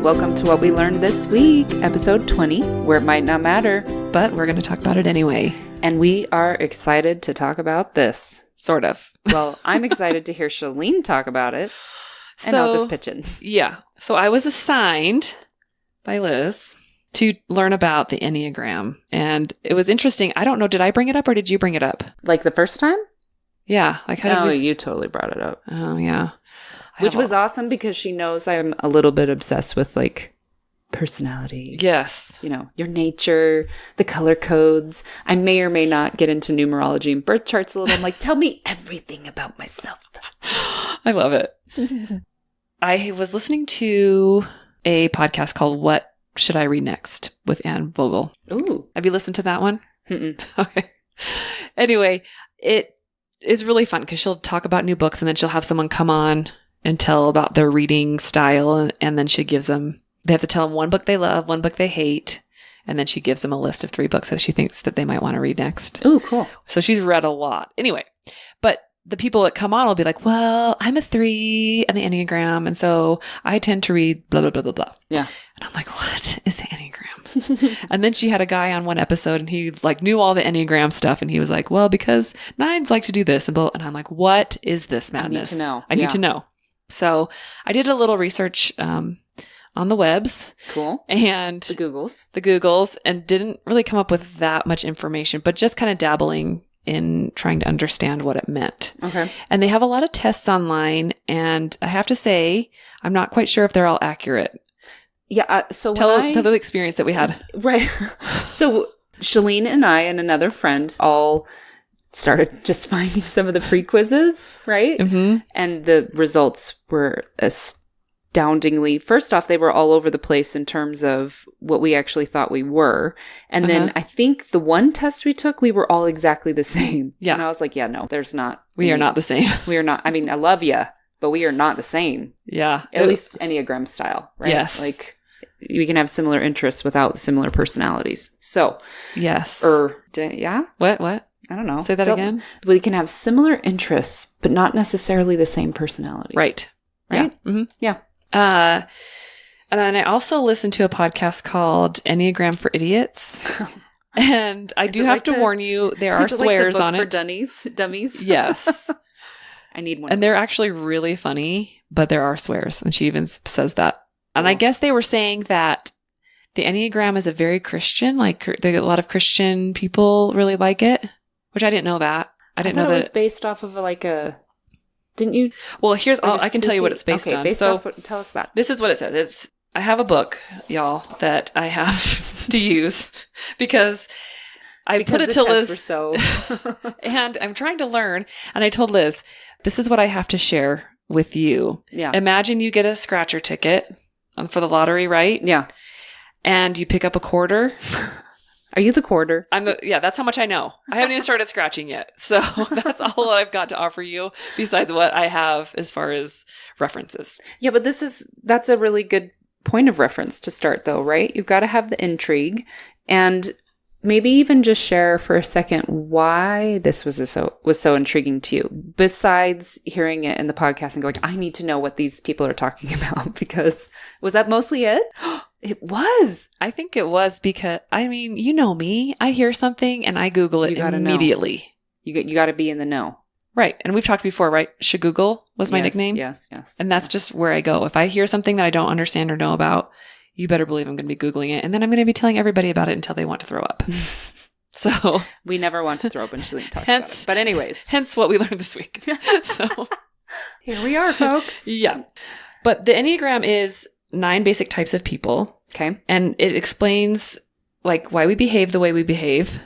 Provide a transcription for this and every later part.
welcome to What We Learned This Week, episode 20, where it might not matter, but we're going to talk about it anyway. And we are excited to talk about this. Sort of. Well, I'm excited to hear Chalene talk about it, and I'll just pitch in. Yeah. So I was assigned by Liz to learn about the Enneagram, and it was interesting. I don't know, did I bring it up or did you bring it up? Like the first time? Yeah. You totally brought it up. Oh, yeah. Which was awesome because she knows I'm a little bit obsessed with like personality. Yes. You know, your nature, the color codes. I may or may not get into numerology and birth charts a little. I'm like, tell me everything about myself. I love it. I was listening to a podcast called What Should I Read Next with Anne Vogel. Ooh. Have you listened to that one? Mm-mm. Okay. Anyway, it is really fun because she'll talk about new books and then she'll have someone come on and tell about their reading style. And then she gives them, they have to tell them one book they love, one book they hate. And then she gives them a list of 3 books that she thinks that they might want to read next. Ooh, cool. So she's read a lot. Anyway, but the people that come on will be like, well, I'm a 3 in the Enneagram. And so I tend to read blah, blah, blah, blah, blah. Yeah. And I'm like, what is the Enneagram? And then she had a guy on one episode and he like knew all the Enneagram stuff. And he was like, well, because 9s like to do this. And I'm like, what is this madness? I need to know. So I did a little research on the webs. Cool. And the Googles, and didn't really come up with that much information, but just kind of dabbling in trying to understand what it meant. Okay. And they have a lot of tests online, and I have to say, I'm not quite sure if they're all accurate. Yeah. So tell the experience that we had. Right. So Chalene and I and another friend all started just finding some of the free quizzes, right? Mm-hmm. And the results were astoundingly, first off, they were all over the place in terms of what we actually thought we were. And then I think the one test we took, we were all exactly the same. Yeah. And I was like, yeah, no, there's not. We are not the same. We are not. I mean, I love you, but we are not the same. Yeah. At least Enneagram style, right? Yes. Like we can have similar interests without similar personalities. So. Yes. Yeah? What? I don't know. Say that again. We can have similar interests, but not necessarily the same personalities. Right? Yeah. Mm-hmm. Yeah. And then I also listened to a podcast called Enneagram for Idiots. And I do have to warn you, there are swears on it. For dummies? Yes. I need one. And they're actually really funny, but there are swears. And she even says that. And I guess they were saying that the Enneagram is a very Christian, like a lot of Christian people really like it. Which I didn't know that. I didn't know that it was based off of didn't you? Well, I can tell you what it's based on. Tell us that. This is what it says. I have a book, y'all, that I have to use because put it to Liz. And I'm trying to learn. And I told Liz, this is what I have to share with you. Yeah. Imagine you get a scratcher ticket for the lottery, right? Yeah. And you pick up a quarter. Are you the quarter? That's how much I know. I haven't even started scratching yet. So that's all that I've got to offer you besides what I have as far as references. Yeah, but that's a really good point of reference to start though, right? You've got to have the intrigue and maybe even just share for a second why this was so intriguing to you, besides hearing it in the podcast and going, I need to know what these people are talking about, because was that mostly it? It was. I think it was because, I mean, you know me. I hear something and I Google it immediately. You got to be in the know. Right. And we've talked before, right? Shagoogle was my nickname. Yes. And that's just where I go. If I hear something that I don't understand or know about, you better believe I'm going to be Googling it. And then I'm going to be telling everybody about it until they want to throw up. So we never want to throw up when Chalene talks about it. But anyways. Hence what we learned this week. So here we are, folks. Yeah. But the Enneagram is 9 basic types of people. Okay. And it explains like why we behave the way we behave.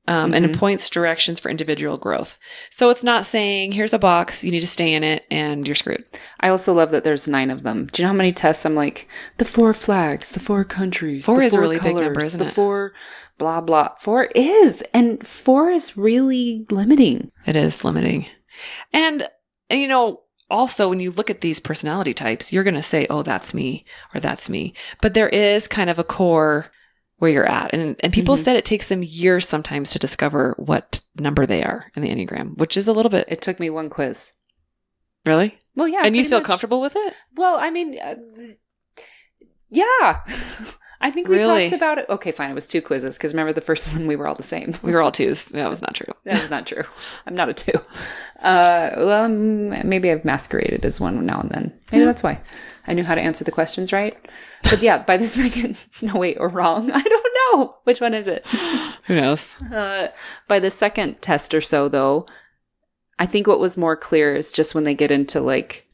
And it points directions for individual growth. So it's not saying, here's a box, you need to stay in it, and you're screwed. I also love that there's 9 of them. Do you know how many tests I'm like, the 4 flags, the 4 countries, 4 the is 4 a really colors, big number, isn't it? The 4 blah, blah. 4 is. And 4 is really limiting. It is limiting. And you know, also when you look at these personality types, you're going to say, oh, that's me, or that's me. But there is kind of a core where you're at. And people said it takes them years sometimes to discover what number they are in the Enneagram, which is a little bit. It took me 1 quiz. Really? Well, yeah. And you feel much. comfortable with it? Well, I mean, Yeah. I think we Really? talked about it. Okay, fine. It was 2 quizzes because remember the first one we were all the same. We were all 2s. That was not true. That is not true. I'm not a 2. Maybe I've masqueraded as one now and then. Maybe that's why. I knew how to answer the questions right. But yeah, by the second, no, wait, or wrong. I don't know. Which one is it? Who knows? By the second test or so, though, I think what was more clear is just when they get into like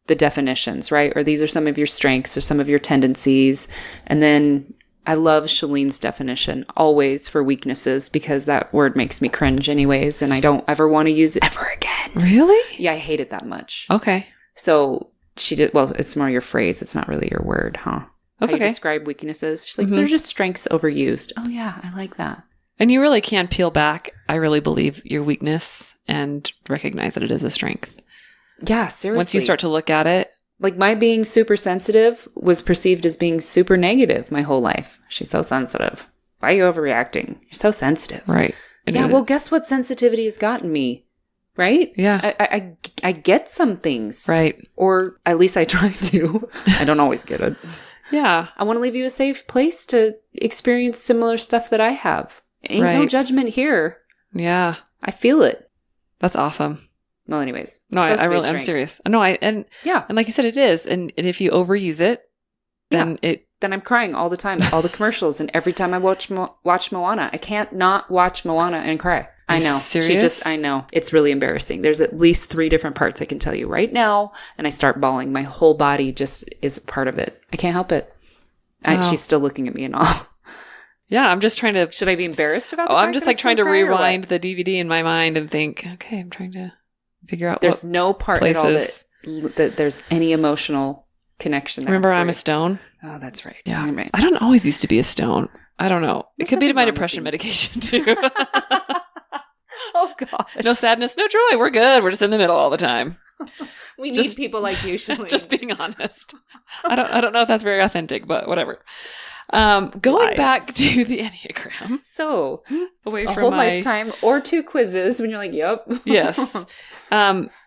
the definitions, right? Or these are some of your strengths or some of your tendencies. And then I love Chalene's definition always for weaknesses because that word makes me cringe anyways. And I don't ever want to use it ever again. Really? Yeah, I hate it that much. Okay. So she did, well, it's more your phrase. It's not really your word, huh? That's How okay. you describe weaknesses. She's like, they're just strengths overused. Oh yeah, I like that. And you really can peel back, I really believe, your weakness and recognize that it is a strength. Yeah, seriously. Once you start to look at it. Like my being super sensitive was perceived as being super negative my whole life. She's so sensitive. Why are you overreacting? You're so sensitive. Right. Yeah, well, guess what sensitivity has gotten me? Right? Yeah. I get some things. Right. Or at least I try to. I don't always get it. Yeah. I want to leave you a safe place to experience similar stuff that I have. Ain't no Right. judgment here. Yeah. I feel it. That's awesome. Well, anyways. No, it's supposed to be a I'm strength. serious. No, and like you said, it is. And if you overuse it, then Then I'm crying all the time, all the commercials, and every time I watch Moana. I can't not watch Moana and cry. I know. Serious? I know. It's really embarrassing. There's at least 3 different parts I can tell you right now, and I start bawling. My whole body just is part of it. I can't help it. Wow. She's still looking at me and all. Yeah, I'm just trying to. Should I be embarrassed about that? I'm just like trying to rewind the DVD in my mind and think, okay, I'm trying to figure out There's no part places. at all that there's any emotional connection there. Remember, I'm a stone? Oh, that's right. Yeah. I'm right. I don't always used to be a stone. I don't know. It There's could be to nothing my wrong with depression you. medication too. Oh, gosh. No sadness, no joy. We're good. We're just in the middle all the time. We need Just- people like you, Chalene. Just being honest. I don't know if that's very authentic, but whatever. Going Lies. back to the Enneagram, So, away a from whole my lifetime or 2 quizzes when you're like, yep. yes,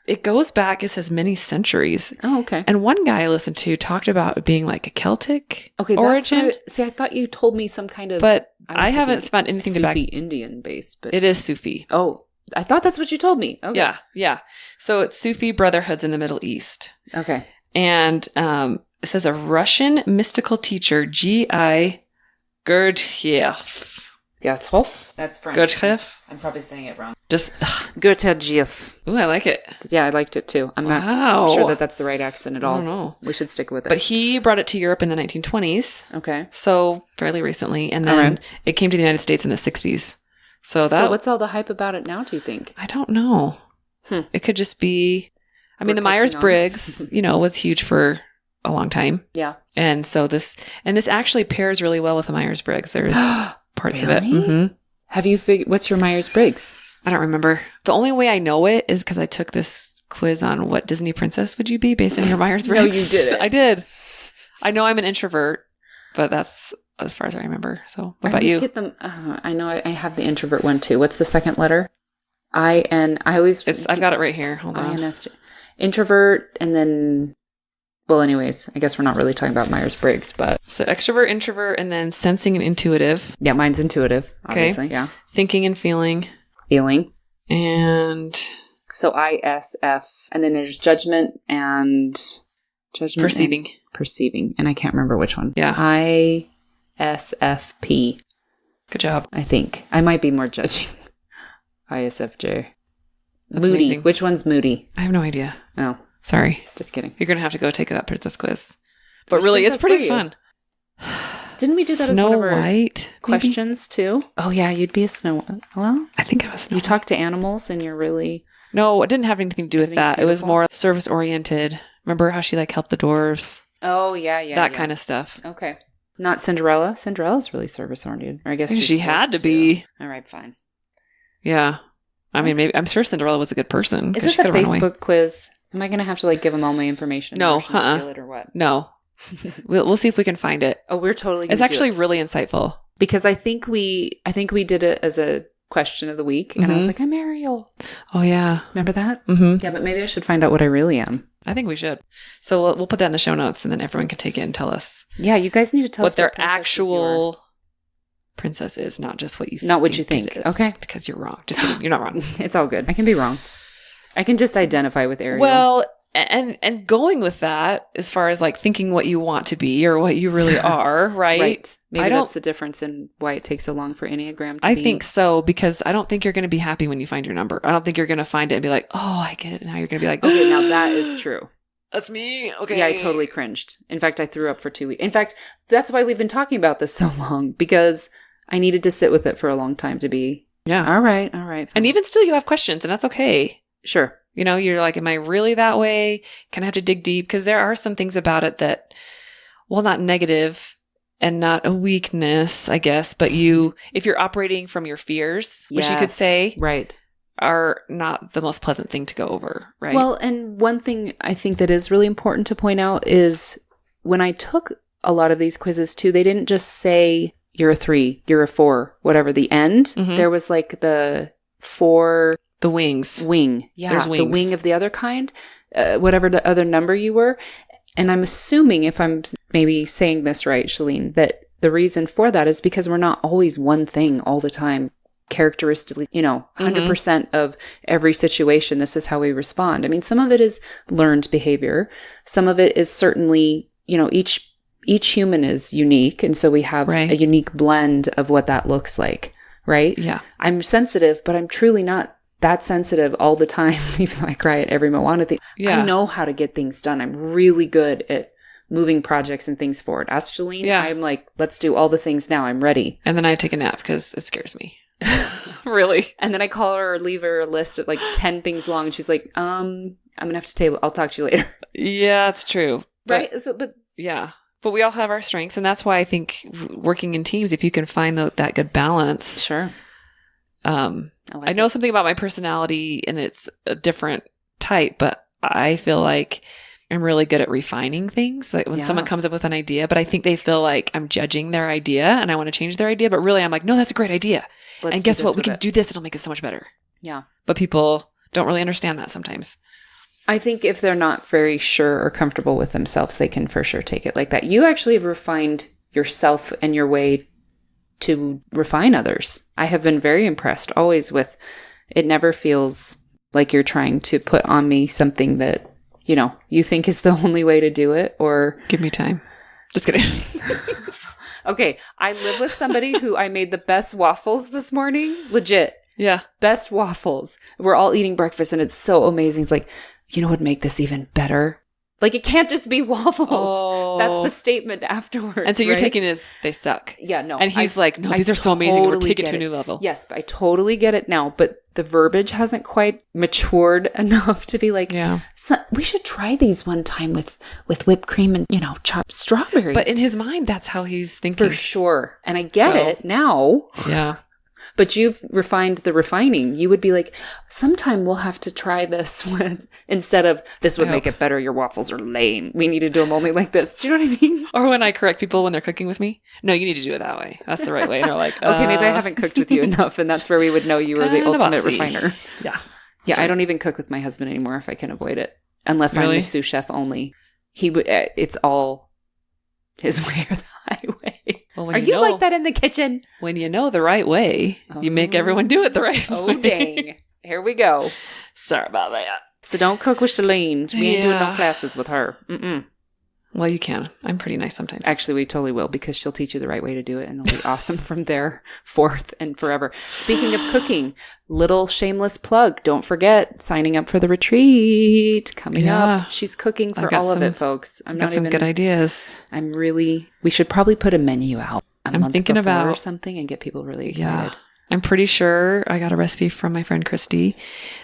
it goes back. It says many centuries, Oh, okay. and one guy I listened to talked about it being like a Celtic Okay, origin, see, I thought you told me some kind of... but was I haven't thinking found anything to back. Sufi Indian based, but... It is Sufi. Oh, I thought that's what you told me. Okay. Yeah. So it's Sufi brotherhoods in the Middle East, Okay. and it says a Russian mystical teacher, G.I. Gurdjieff. Gerthoff? That's French. Gurdjieff. I'm probably saying it wrong. Just, Gurdjieff. ooh, I like it. Yeah, I liked it too. I'm Wow. not sure that that's the right accent at I all. don't know. We should stick with it. But he brought it to Europe in the 1920s, Okay. so fairly recently, and then Alright. it came to the United States in the 60s. So that So what's all the hype about it now, do you think? I don't know. It could just be. I mean, We're the catching Myers-Briggs, was huge for a long time, Yeah. and so this actually pairs really well with the Myers-Briggs. There's parts of it. Really? Mm-hmm. Have you figured... What's your Myers-Briggs? I don't remember. The only way I know it is because I took this quiz on what Disney princess would you be based on your Myers-Briggs. No, you didn't. I did. I know I'm an introvert, but that's as far as I remember. So what about I always you? get them... I know I have the introvert one too. What's the second letter? I-N. I always... I've got it right here. Hold on. INFJ. Introvert, and then... Well, anyways, I guess we're not really talking about Myers-Briggs, but... So extrovert, introvert, and then sensing and intuitive, Yeah, mine's intuitive, Okay. obviously. Yeah. thinking and feeling, Feeling. and So ISF. And then there's judgment and... Judgment perceiving. and perceiving. And I can't remember which one. Yeah. ISFP, Good job. I think. I might be more judging. ISFJ. That's Moody. amazing. Which one's Moody? I have no idea. Oh, Sorry. just kidding. You're going to have to go take that princess quiz. But Which really, it's princess were pretty you? fun. Didn't we do that Snow as one of our White maybe? questions too? Oh yeah, you'd be a snow. Well, I think I was Snow you White. talk to animals and you're really... No, it didn't have anything to do with Everything's that. It was beautiful. more service oriented. Remember how she helped the dwarves? Oh yeah, yeah. that kind of stuff. Okay. Not Cinderella. Cinderella's really service oriented. Or I guess I think she's she had supposed to be. All right, fine. Yeah. I mean, maybe I'm sure Cinderella was a good person. Is 'cause this she a could've run away. Facebook quiz? Am I going to have to give them all my information? No, Or should I uh-uh. steal it or what? No. We'll see if we can find it. Oh, we're totally. Gonna It's do actually it. really insightful. because I think we did it as a question of the week, and I was Mhm. like, I'm Ariel. Oh, yeah. Remember that? Mm-hmm. Yeah, but maybe I should find out what I really am. I think we should. So we'll put that in the show notes, and then everyone can take it and tell us. Yeah, you guys need to tell us what their actual princess is, not just what you think. Not what you think. Okay. Because you're wrong. Just kidding. You're not wrong. It's all good. I can be wrong. I can just identify with Ariel. Well, and going with that, as far as like thinking what you want to be or what you really are, right? Right. Maybe that's the difference in why it takes so long for Enneagram to I think so, because I don't think you're going to be happy when you find your number. I don't think you're going to find it and be like, oh, I get it. And now you're going to be like, okay, now that is true. That's me. Okay. Yeah, I totally cringed. In fact, I threw up for 2 weeks. In fact, that's why we've been talking about this so long, because I needed to sit with it for a long time to be, all right. Fine. And even still, you have questions, and that's okay. Sure. You know, you're like, am I really that way? Can I have to dig deep? Because there are some things about it that, well, not negative and not a weakness, I guess, but if you're operating from your fears, which you could say, right, are not the most pleasant thing to go over, right? Well, and one thing I think that is really important to point out is when I took a lot of these quizzes too, they didn't just say you're a 3, you're a 4, whatever, the end. Mm-hmm. There was like the 4... The wings. Wing. Yeah. There's wings. The wing of the other kind, whatever the other number you were. And I'm assuming, if I'm maybe saying this right, Chalene, that the reason for that is because we're not always one thing all the time. Characteristically, 100% of every situation, this is how we respond. I mean, some of it is learned behavior. Some of it is certainly, each human is unique. And so we have a unique blend of what that looks like, right? Yeah. I'm sensitive, but I'm truly not that sensitive all the time, even though I cry at every Moana thing. Yeah. I know how to get things done. I'm really good at moving projects and things forward. Ask Chalene. Yeah. I'm like, let's do all the things now. I'm ready. And then I take a nap because it scares me. Really. And then I call her or leave her a list of like 10 things long. And she's like, I'm going to have to table. I'll talk to you later. Yeah, it's true. Right. But we all have our strengths. And that's why I think working in teams, if you can find that good balance. Sure. I know something about my personality and it's a different type, but I feel like I'm really good at refining things. Like when someone comes up with an idea, but I think they feel like I'm judging their idea and I want to change their idea. But really I'm like, no, that's a great idea. And guess what? We can do this. It'll make it so much better. Yeah. But people don't really understand that sometimes. I think if they're not very sure or comfortable with themselves, they can for sure take it like that. You actually have refined yourself and your way to refine others. I have been very impressed always with, it never feels like you're trying to put on me something that, you think is the only way to do it, or... Give me time. Just kidding. Okay. I live with somebody who I made the best waffles this morning. Legit. Yeah. Best waffles. We're all eating breakfast and it's so amazing. It's like, what would make this even better? Like, it can't just be waffles. Oh. That's the statement afterwards. And so you're taking it as they suck. Yeah, no. And he's like, no, these are so amazing. We're taking it to a new level. Yes, I totally get it now. But the verbiage hasn't quite matured enough to be like, so we should try these one time with whipped cream and, chopped strawberries. But in his mind, that's how he's thinking. For sure. And I get it now. Yeah. But you've refined the refining. You would be like, sometime we'll have to try this with, instead of, this would make it better. Your waffles are lame. We need to do them only like this. Do you know what I mean? Or when I correct people when they're cooking with me. No, you need to do it that way. That's the right way. And they're like, okay, maybe I haven't cooked with you enough. And that's where we would know you were the ultimate refiner. Yeah. Yeah, I don't even cook with my husband anymore if I can avoid it. Unless I'm the sous chef only. It's all his way or the highway. Well, are you like that in the kitchen? When you know the right way, you make everyone do it the right way. Oh, dang. Here we go. Sorry about that. So don't cook with Chalene. We ain't doing no classes with her. Mm-mm. Well, you can. I'm pretty nice sometimes. Actually, we totally will, because she'll teach you the right way to do it, and it'll be awesome from there forth and forever. Speaking of cooking, little shameless plug. Don't forget, signing up for the retreat coming up. She's cooking for all of it, folks. I've got some good ideas. We should probably put a menu out I'm thinking about or something and get people really excited. Yeah. I'm pretty sure I got a recipe from my friend Christy.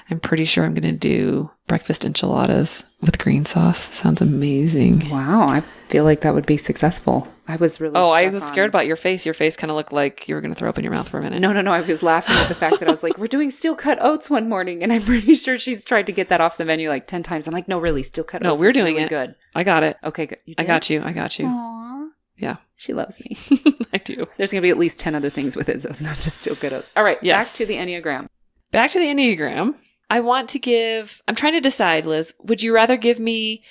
I'm pretty sure I'm going to do breakfast enchiladas with green sauce. Sounds amazing. Wow. I feel like that would be successful. I was really I was scared about your face. Your face kind of looked like you were going to throw up in your mouth for a minute. No. I was laughing at the fact that I was like, we're doing steel cut oats one morning. And I'm pretty sure she's tried to get that off the menu like 10 times. I'm like, no, really, steel cut oats. No, we're doing really it. Good. I got it. Okay, good. I got you. Aww. Yeah. She loves me. I do. There's going to be at least 10 other things with it, so it's not just steel cut oats. All right, back to the Enneagram. Back to the Enneagram. I'm trying to decide, Liz, would you rather have me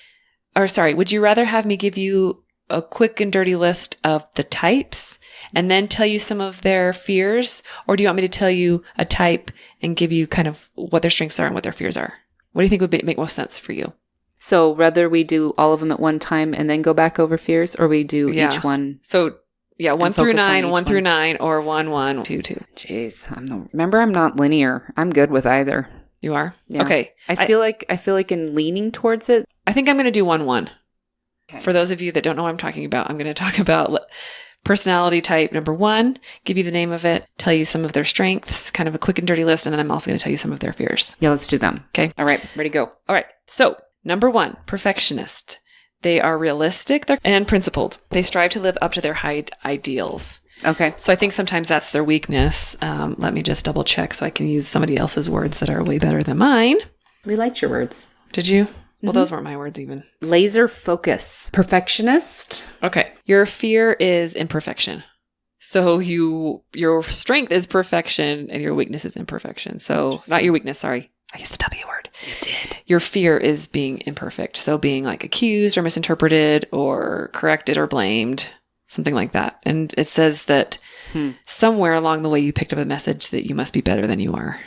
give you a quick and dirty list of the types and then tell you some of their fears? Or do you want me to tell you a type and give you kind of what their strengths are and what their fears are? What do you think would make most sense for you? So whether we do all of them at one time and then go back over fears, or we do each one. So 1 through 9, 1 through 9, or 1, 1, 2, 2. Jeez, remember, I'm not linear. I'm good with either. You are? Yeah. Okay. I feel like in leaning towards it. I think I'm going to do 1, 1. Okay. For those of you that don't know what I'm talking about, I'm going to talk about personality type number 1, give you the name of it, tell you some of their strengths, kind of a quick and dirty list, and then I'm also going to tell you some of their fears. Yeah, let's do them. Okay. All right, ready to go. All right. So, number 1, perfectionist. They are realistic and principled. They strive to live up to their high ideals. Okay. So I think sometimes that's their weakness. Let me just double check so I can use somebody else's words that are way better than mine. We liked your words. Did you? Well, those weren't my words even. Laser focus. Perfectionist. Okay. Your fear is imperfection. So your strength is perfection and your weakness is imperfection. So not your weakness, sorry. I used the W word. You did. Your fear is being imperfect. So being like accused or misinterpreted or corrected or blamed, something like that. And it says that somewhere along the way you picked up a message that you must be better than you are.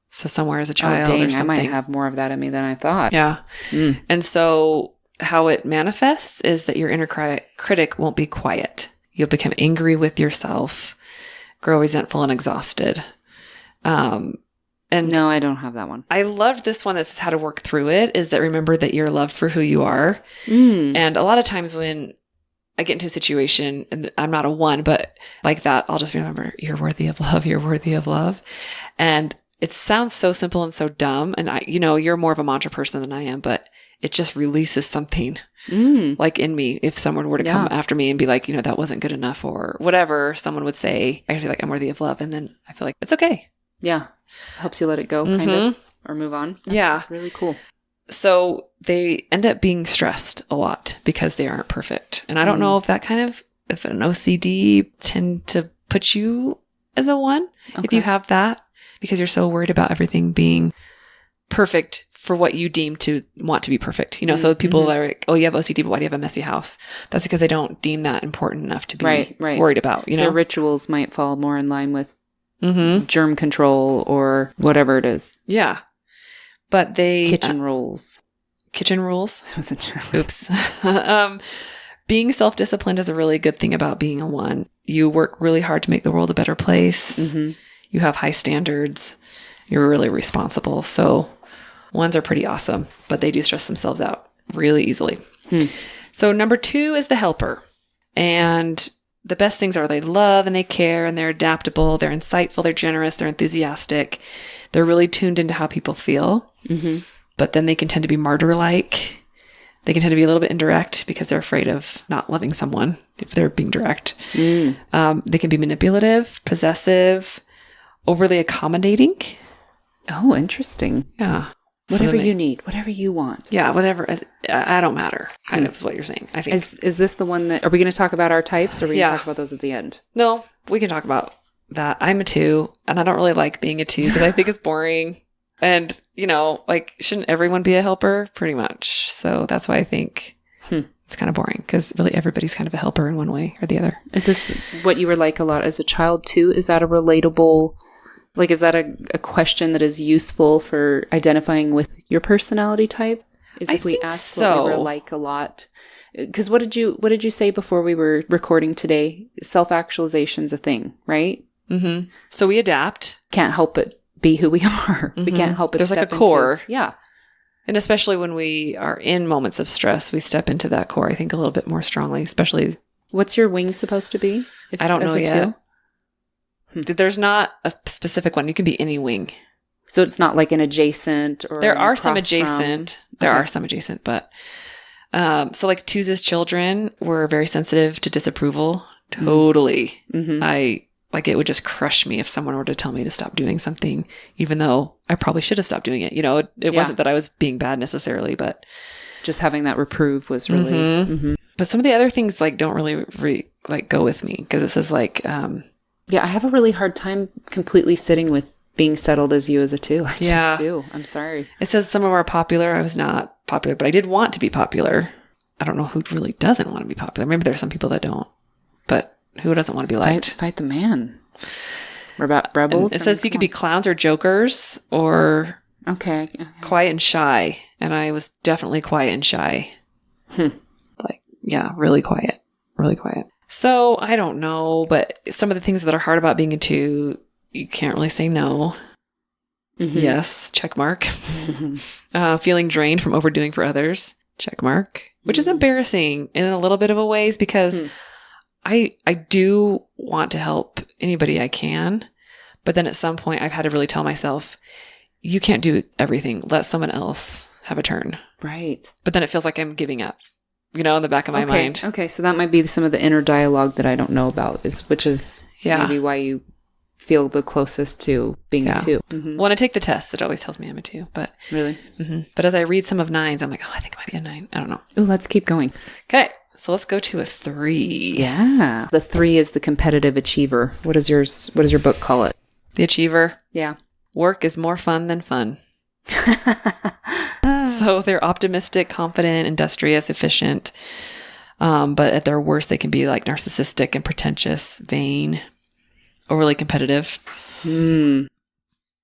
So somewhere as a child or something. I might have more of that in me than I thought. Yeah. And so how it manifests is that your inner critic won't be quiet. You'll become angry with yourself, grow resentful and exhausted. And no, I don't have that one. I loved this one that says how to work through it, is that remember that you're loved for who you are. And a lot of times when I get into a situation, and I'm not a 1, but like that, I'll just remember, you're worthy of love, you're worthy of love. And it sounds so simple and so dumb. And you're more of a mantra person than I am, but it just releases something like in me. If someone were to come after me and be like, that wasn't good enough or whatever someone would say, I feel like I'm worthy of love. And then I feel like it's okay. Yeah. Helps you let it go kind of, or move on. That's really cool. So they end up being stressed a lot because they aren't perfect. And I don't know if that if an OCD tend to put you as a 1, if you have that, because you're so worried about everything being perfect for what you deem to want to be perfect. So people are like, oh, you have OCD, but why do you have a messy house? That's because they don't deem that important enough to be worried about. Their rituals might fall more in line with germ control or whatever it is. Yeah. But kitchen rules. Kitchen rules? Oops. Being self-disciplined is a really good thing about being a 1. You work really hard to make the world a better place. You have high standards. You're really responsible. So 1s are pretty awesome, but they do stress themselves out really easily. So number 2 is the helper. And the best things are they love and they care and they're adaptable. They're insightful. They're generous. They're enthusiastic. They're really tuned into how people feel. But then they can tend to be martyr-like. They can tend to be a little bit indirect because they're afraid of not loving someone if they're being direct. They can be manipulative, possessive, overly accommodating. Oh, interesting. Yeah. Whatever you need, whatever you want. Yeah, whatever. I don't matter, kind of is what you're saying, I think. Is this the one that... Are we going to talk about our types, or are we going to talk about those at the end? No, we can talk about that. I'm a 2, and I don't really like being a 2 because I think it's boring. And, shouldn't everyone be a helper? Pretty much. So that's why I think it's kind of boring, because really everybody's kind of a helper in one way or the other. Is this what you were like a lot as a child, too? Is that a relatable... is that a question that is useful for identifying with your personality type? If we ask what we were like a lot? Because what did you say before we were recording today? Self-actualization's a thing, right? So we adapt. Can't help but be who we are. We can't help but There's like a core. Yeah. And especially when we are in moments of stress, we step into that core, I think, a little bit more strongly, especially... What's your wing supposed to be? I don't know yet. There's not a specific one. You can be any wing. So it's not like an adjacent or... There are some adjacent. There are some adjacent, but... so like 2s as children were very sensitive to disapproval. Totally. It would just crush me if someone were to tell me to stop doing something, even though I probably should have stopped doing it. It wasn't that I was being bad necessarily, but... Just having that reprove was really... But some of the other things don't really go with me, because it says yeah, I have a really hard time completely sitting with being settled as you as a 2. I Yeah. just do. I'm sorry. It says some of them are popular. I was not popular, but I did want to be popular. I don't know who really doesn't want to be popular. Maybe there's some people that don't, but who doesn't want to be liked? Fight the man. We're about rebels. And it says you could be clowns or jokers or okay. quiet and shy. And I was definitely quiet and shy. Like, yeah, really quiet. Really quiet. So I don't know, but some of the things that are hard about being a 2, you can't really say no. Yes, check mark. Feeling drained from overdoing for others, check mark. Which is embarrassing in a little bit of a ways because I do want to help anybody I can. But then at some point I've had to really tell myself, you can't do everything. Let someone else have a turn. Right. But then it feels like I'm giving up, in the back of my mind. Okay. So that might be some of the inner dialogue that I don't know about, which is maybe why you feel the closest to being a 2. When I take the test, it always tells me I'm a 2. But really? But as I read some of 9s, I'm like, oh, I think it might be a 9. I don't know. Oh, let's keep going. Okay. So let's go to a 3. Yeah. The 3 is the competitive achiever. What does your book call it? The achiever. Yeah. Work is more fun than fun. So they're optimistic, confident, industrious, efficient. But at their worst, they can be like narcissistic and pretentious, vain, overly competitive.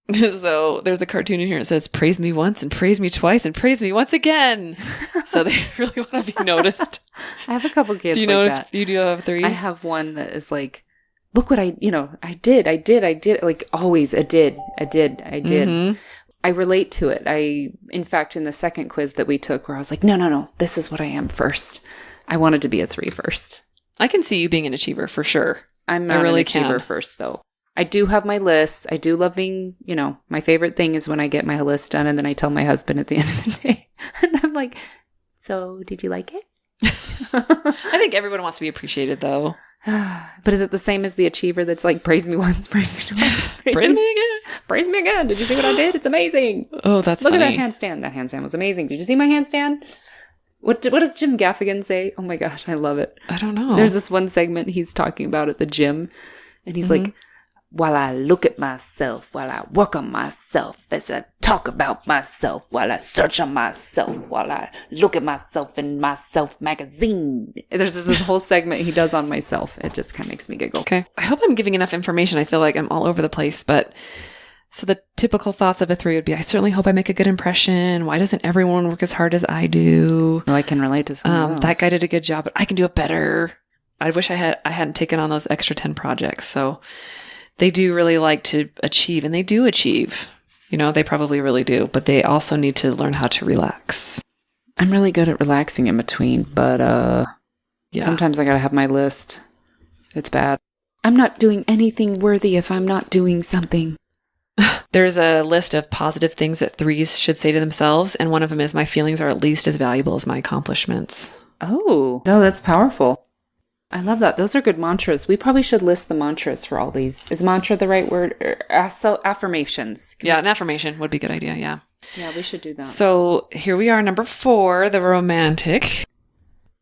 So there's a cartoon in here that says, praise me once and praise me twice and praise me once again. So they really want to be noticed. I have a couple kids do you like know that. If you do have 3s? I have one that is like, look what I did. Like always I did. I relate to it. In fact, in the second quiz that we took where I was like, no, this is what I am first. I wanted to be a 3 first. I can see you being an achiever for sure. I'm not an achiever first though. I do have my list. I do love being, my favorite thing is when I get my list done and then I tell my husband at the end of the day. And I'm like, so did you like it? I think everyone wants to be appreciated though. But is it the same as the achiever that's like, praise me once, praise me twice, praise me again. Praise me again. Did you see what I did? It's amazing. Oh, that's Look funny. at that handstand. That handstand was amazing. Did you see my handstand? What does Jim Gaffigan say? Oh my gosh, I love it. I don't know. There's this one segment he's talking about at the gym. And he's like, while I look at myself, while I work on myself, as I talk about myself, while I search on myself, while I look at myself in myself magazine. There's just this whole segment he does on myself. It just kind of makes me giggle. Okay. I hope I'm giving enough information. I feel like I'm all over the place, but so the typical thoughts of a 3 would be, I certainly hope I make a good impression. Why doesn't everyone work as hard as I do? Well, I can relate to some of those. That guy did a good job, but I can do it better. I wish I hadn't taken on those extra 10 projects. So they do really like to achieve, and they do achieve. They probably really do, but they also need to learn how to relax. I'm really good at relaxing in between, but sometimes I gotta have my list. It's bad. I'm not doing anything worthy if I'm not doing something. There's a list of positive things that 3s should say to themselves, and one of them is, my feelings are at least as valuable as my accomplishments. Oh, no, that's powerful. I love that. Those are good mantras. We probably should list the mantras for all these. Is mantra the right word? So affirmations. Yeah, an affirmation would be a good idea, yeah. Yeah, we should do that. So here we are, number 4, the romantic.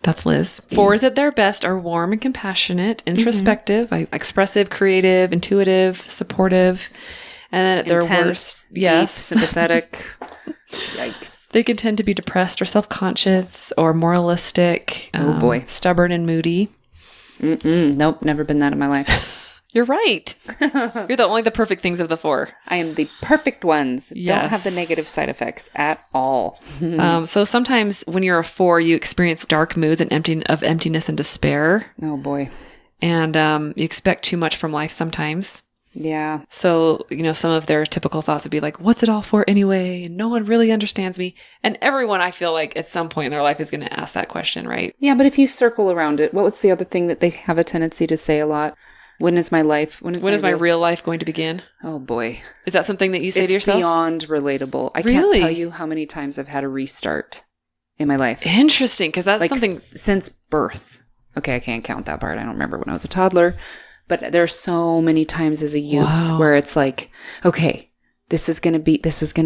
That's Liz. 4s at their best are warm and compassionate, introspective, expressive, creative, intuitive, supportive. And then at their worst, deep, sympathetic. Yikes. They can tend to be depressed or self-conscious or moralistic. Oh boy. Stubborn and moody. Nope, never been that in my life. You're right. You're the perfect things of the 4. I am the perfect ones. Yes. Don't have the negative side effects at all. So sometimes when you're a 4, you experience dark moods and emptiness and despair. Oh boy. And you expect too much from life sometimes. Yeah. So, some of their typical thoughts would be like, what's it all for anyway? No one really understands me. And everyone, I feel like at some point in their life is going to ask that question, right? Yeah, but if you circle around it, what was the other thing that they have a tendency to say a lot? When is my life? When is my real life going to begin? Oh boy. Is that something that you say to yourself? It's beyond relatable. I can't tell you how many times I've had a restart in my life. Interesting, because that's something... Since birth. Okay, I can't count that part. I don't remember when I was a toddler. But there are so many times as a youth where it's like, okay, this is going to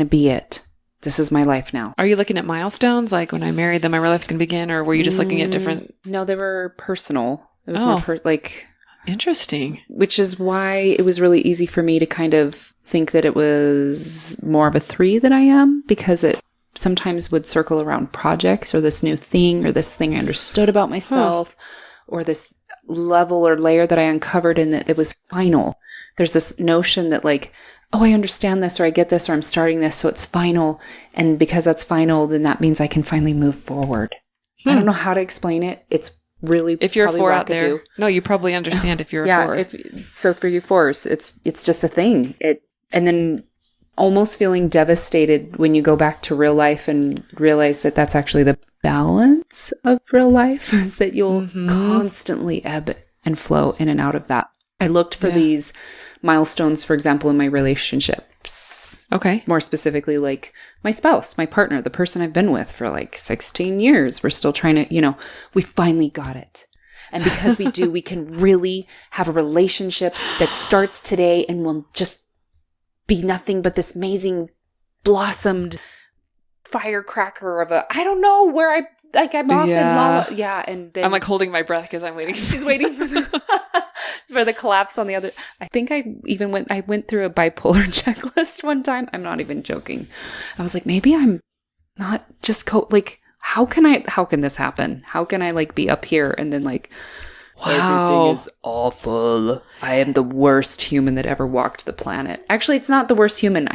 be it. This is my life now. Are you looking at milestones? Like when I married, then my real life's going to begin? Or were you just looking at different... No, they were personal. It was more Interesting. Which is why it was really easy for me to kind of think that it was more of a 3 than I am, because it sometimes would circle around projects or this new thing or this thing I understood about myself or this level or layer that I uncovered and that it was final. There's this notion that like, oh, I understand this or I get this or I'm starting this, so it's final. And because that's final, then that means I can finally move forward. I don't know how to explain it. It's really if you're a 4 out wackadoo. there, no, you probably understand if you're a 4. So for you 4s, it's just a thing. And then almost feeling devastated when you go back to real life and realize that that's actually the balance of real life, is that you'll constantly ebb and flow in and out of that. I looked for these milestones, for example, in my relationships. Okay. More specifically, like my spouse, my partner, the person I've been with for like 16 years. We're still trying to, we finally got it. And because we do, we can really have a relationship that starts today and will just be nothing but this amazing blossomed firecracker of I don't know where I'm off in la la. Yeah. And then I'm like holding my breath because I'm waiting. She's waiting for the collapse on the other. I think I went through a bipolar checklist one time. I'm not even joking. I was like, maybe I'm not just how can this happen? How can I like be up here and then like, everything is awful. I am the worst human that ever walked the planet. Actually, it's not the worst human.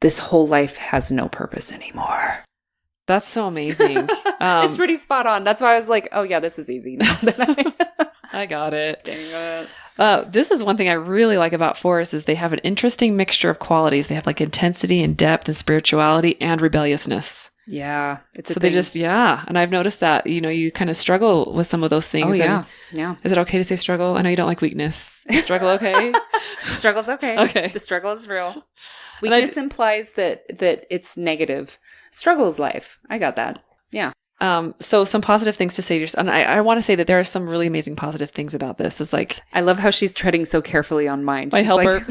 This whole life has no purpose anymore. That's so amazing. It's pretty spot on. That's why I was like, oh yeah, this is easy now that I got it. Dang it. This is one thing I really like about 4s is they have an interesting mixture of qualities. They have like intensity and depth and spirituality and rebelliousness. Yeah. It's so they just, and I've noticed that, you kind of struggle with some of those things. Oh, yeah. And yeah. Is it okay to say struggle? I know you don't like weakness. Is struggle okay? Struggle's okay. Okay. The struggle is real. Weakness implies that it's negative. Struggle is life. I got that. Yeah. So some positive things to say to yourself. And I want to say that there are some really amazing positive things about this. It's like, I love how she's treading so carefully on mine. My helper.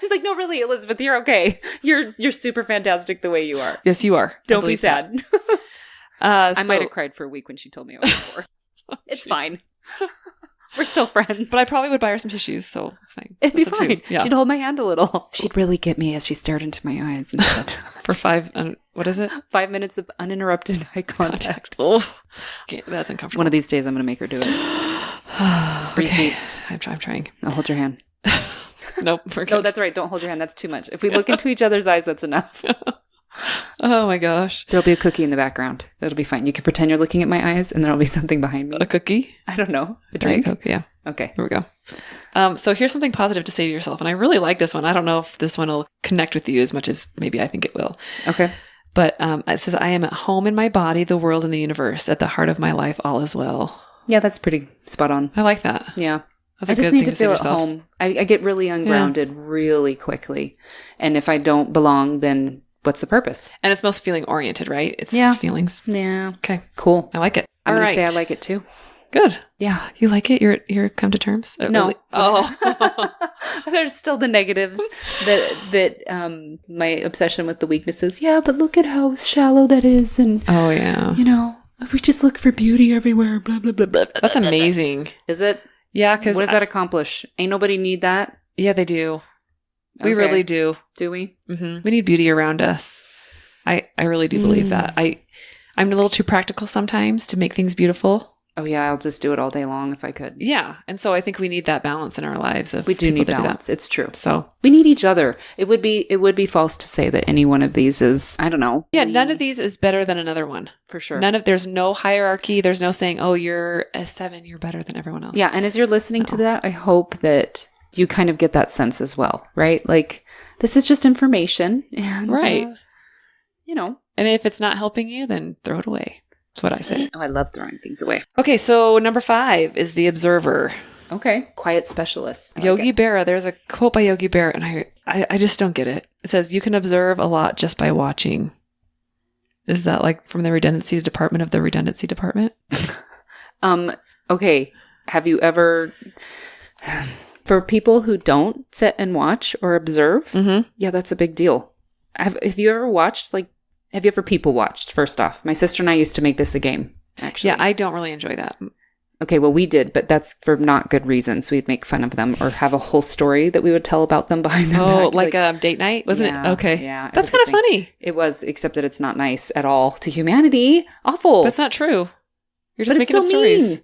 She's like, no, really, Elizabeth, you're okay. You're super fantastic the way you are. Yes, you are. Don't be sad. I might have So, cried for a week when she told me I was 4. It's fine. We're still friends. but I probably would buy her some tissues, so it's fine. It'd be That's a 2. fine. Yeah. She'd hold my hand a little. She'd really get me as she stared into my eyes and said, For 5, what is it? 5 minutes of uninterrupted eye contact. Oh, okay, that's uncomfortable. One of these days I'm going to make her do it. Breathe deep. I'm trying. I'll hold your hand. Nope. We're good. No, that's right. Don't hold your hand. That's too much. If we look into each other's eyes, that's enough. Oh my gosh. There'll be a cookie in the background. That'll be fine. You can pretend you're looking at my eyes and there'll be something behind me. A cookie? I don't know. A Diet drink? Coke, yeah. Okay. Here we go. So here's something positive to say to yourself. And I really like this one. I don't know if this one will connect with you as much as maybe I think it will. Okay. But it says, I am at home in my body, the world, and the universe. At the heart of my life, all is well. Yeah, that's pretty spot on. I like that. Yeah. That's I a just good need thing to feel say at yourself. home. I get really ungrounded really quickly. And if I don't belong, then what's the purpose? And it's most feeling oriented, right? It's feelings. Yeah. Okay. Cool. I like it. I'm All going right. to say I like it too. Good. Yeah. You like it? You're come to terms? No. Really? Oh. There's still the negatives that my obsession with the weaknesses. Yeah, but look at how shallow that is. And, Oh, yeah. we just look for beauty everywhere. Blah, blah, blah, blah. That's amazing. Is it? Yeah, because What does that accomplish? Ain't nobody need that? Yeah, they do. We Okay. really do. Do we? We need beauty around us. I really do believe that. I'm a little too practical sometimes to make things beautiful. Oh, yeah. I'll just do it all day long if I could. Yeah, and so I think we need that balance in our lives. Of We do people need that do that. balance. It's true. So We need each other. It would be false to say that any one of these is, I don't know. yeah, none of these is better than another one. For sure. There's no hierarchy. There's no saying, oh, you're a 7, you're better than everyone else. Yeah. And as you're listening to that, I hope that you kind of get that sense as well, right? Like, this is just information. And, Right. And if it's not helping you, then throw it away. That's what I say. Oh, I love throwing things away. Okay, so number 5 is the observer. Okay. Quiet specialist. I like Yogi it. Berra, there's a quote by Yogi Berra, and I just don't get it. It says, you can observe a lot just by watching. Is that like from the redundancy department of the redundancy department? Okay. Have you ever, for people who don't sit and watch or observe, Mm-hmm. yeah, that's a big deal. Have you ever watched, have you ever people watched, first off? My sister and I used to make this a game, actually. Yeah, I don't really enjoy that. Okay, well, we did, but that's for not good reasons. We'd make fun of them or have a whole story that we would tell about them behind their back. Oh, like date night? Wasn't it? Okay. Yeah. That's kind of funny. It was, except that it's not nice at all to humanity. Awful. That's not true. You're just making up stories.